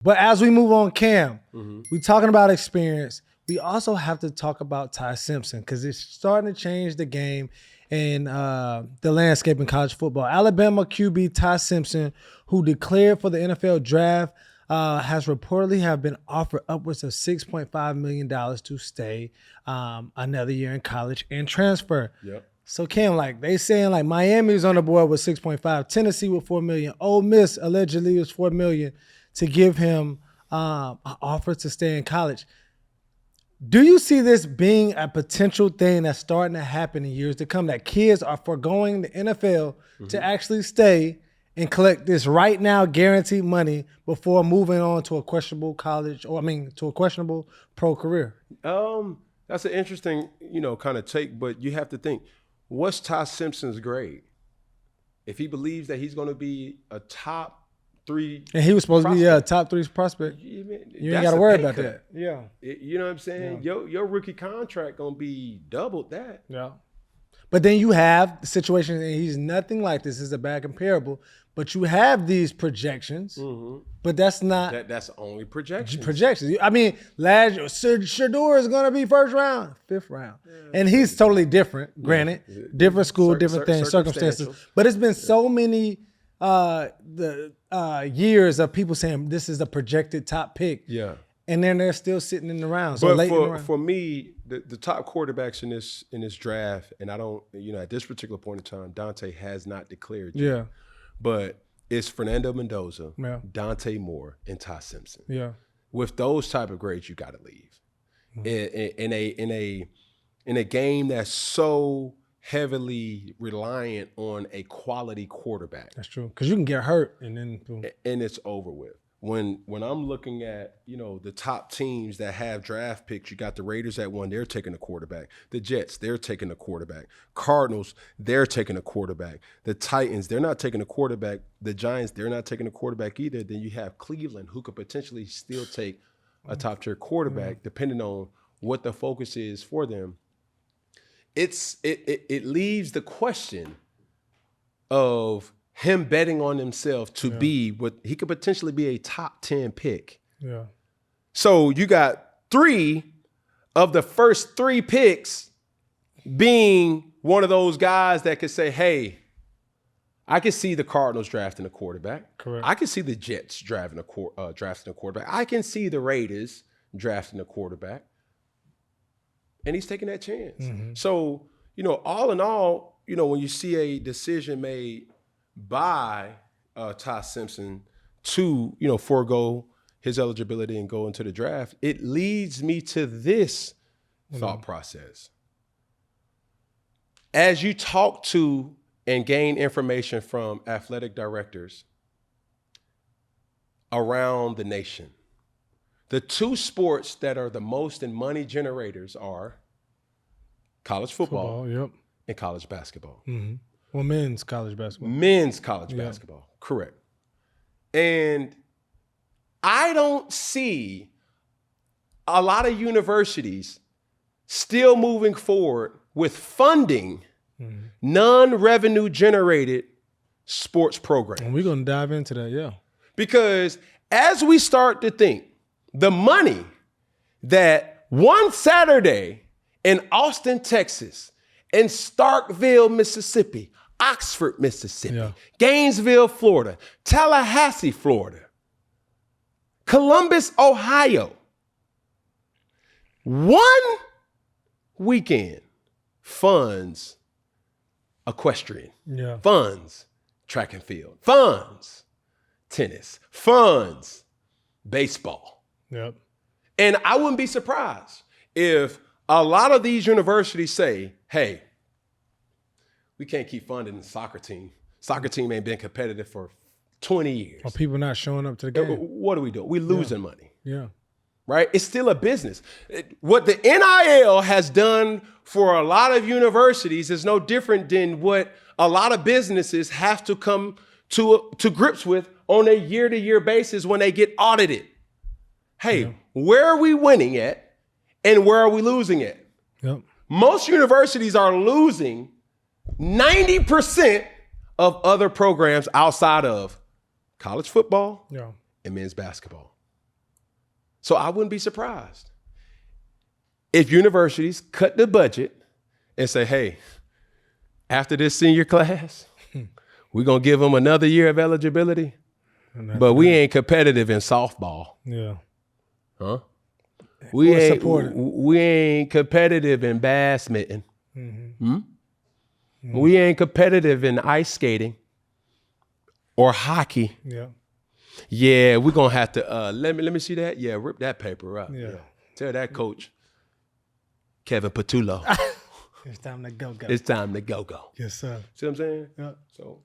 But as we move on, Cam, we talking about experience. We also have to talk about Ty Simpson because it's starting to change the game and the landscape in college football. Alabama QB Ty Simpson, who declared for the NFL draft, has reportedly have been offered upwards of $6.5 million to stay another year in college and transfer. Yep. So Cam, like they saying, like Miami's on the board with 6.5, Tennessee with $4 million, Ole Miss allegedly was $4 million to give him an offer to stay in college. Do you see this being a potential thing that's starting to happen in years to come, that kids are foregoing the NFL to actually stay and collect this right now guaranteed money before moving on to a questionable to a questionable pro career? That's an interesting, kind of take, but you have to think, what's Ty Simpson's grade? If he believes that he's going to be a top 3 and he was supposed to be a top 3 prospect, you ain't got to worry about that. Yeah. You know what I'm saying? Yeah. Your rookie contract going to be doubled that. Yeah. But then you have the situation, and he's nothing like this. Is a bad comparable, but you have these projections, but that's not. That's only projections. Projections. I mean, last year, Shador is going to be first round, 5th round. And he's totally different, granted. Different school, different things, circumstances. But it's been so many years of people saying this is a projected top pick. Yeah. And then they're still sitting in the round. So for me, the top quarterbacks in this draft, and I don't, at this particular point in time, Dante has not declared yet. Yeah. But it's Fernando Mendoza, Yeah. Dante Moore, and Ty Simpson. Yeah. With those type of grades, you got to leave. In a game that's so heavily reliant on a quality quarterback. That's true. Because you can get hurt and then boom. And it's over with. When I'm looking at, the top teams that have draft picks, you got the Raiders at 1, they're taking a quarterback. The Jets, they're taking a quarterback. Cardinals, they're taking a quarterback. The Titans, they're not taking a quarterback. The Giants, they're not taking a quarterback either. Then you have Cleveland, who could potentially still take a top-tier quarterback, depending on what the focus is for them. It leaves the question of him betting on himself to be what he could potentially be a top 10 pick. Yeah. So you got 3 of the first 3 picks being one of those guys that could say, hey, I can see the Cardinals drafting a quarterback. Correct. I can see the Jets drafting a quarterback. I can see the Raiders drafting a quarterback. And he's taking that chance. So, all in all, when you see a decision made by Ty Simpson to, forego his eligibility and go into the draft, it leads me to this thought process. As you talk to and gain information from athletic directors around the nation, the 2 sports that are the most in money generators are college football and college basketball. Well, men's college basketball. Men's college basketball, correct. And I don't see a lot of universities still moving forward with funding non-revenue generated sports programs. And we're going to dive into that, Because as we start to think, the money that one Saturday in Austin, Texas, in Starkville, Mississippi, Oxford, Mississippi, Gainesville, Florida, Tallahassee, Florida, Columbus, Ohio, one weekend funds equestrian, funds track and field, funds tennis, funds baseball. And I wouldn't be surprised if a lot of these universities say, hey, we can't keep funding the soccer team. Soccer team ain't been competitive for 20 years. Are people not showing up to the game? What do we do? We're losing money. Right? It's still a business. What the NIL has done for a lot of universities is no different than what a lot of businesses have to come to grips with on a year-to-year basis when they get audited. Hey, where are we winning at and where are we losing at? Most universities are losing 90% of other programs outside of college football and men's basketball. So I wouldn't be surprised if universities cut the budget and say, hey, after this senior class, we're going to give them another year of eligibility, but we ain't competitive in softball. Yeah. Huh? We ain't competitive in badminton. We ain't competitive in ice skating or hockey. Yeah. Yeah, we're going to have to, let me see that. Yeah, rip that paper up. Yeah. Tell that coach, Kevin Patullo. It's time to go. It's time to go. Yes, sir. See what I'm saying? Yeah. So